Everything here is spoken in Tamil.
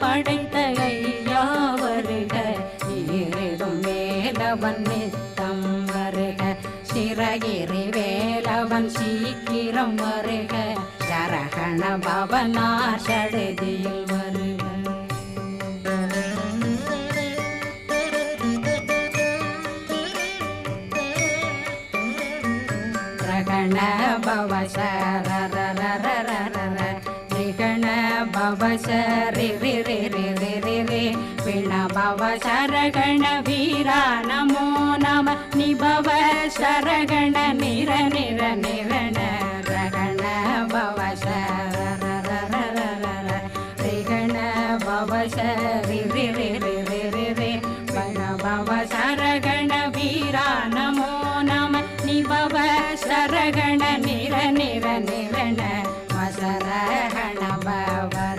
படைத்த ஐயா வருக, ஈரிடும் வேலவன் நித்தம் வருக, சிறகிரி வேலவன் சீக்கிரம் வருக, சரகண பவனார் சடுதியில் வருக. ரகண பவ சரரரரரர ரிகண பவ சரி ரி ரி ரி ரி ரி ரி பிண பவ சரகண வீரா நமோ நம நிபவ சரகண நிர நிர நிரண ரகண பவ சரரரரரர ரிகண பவ சரி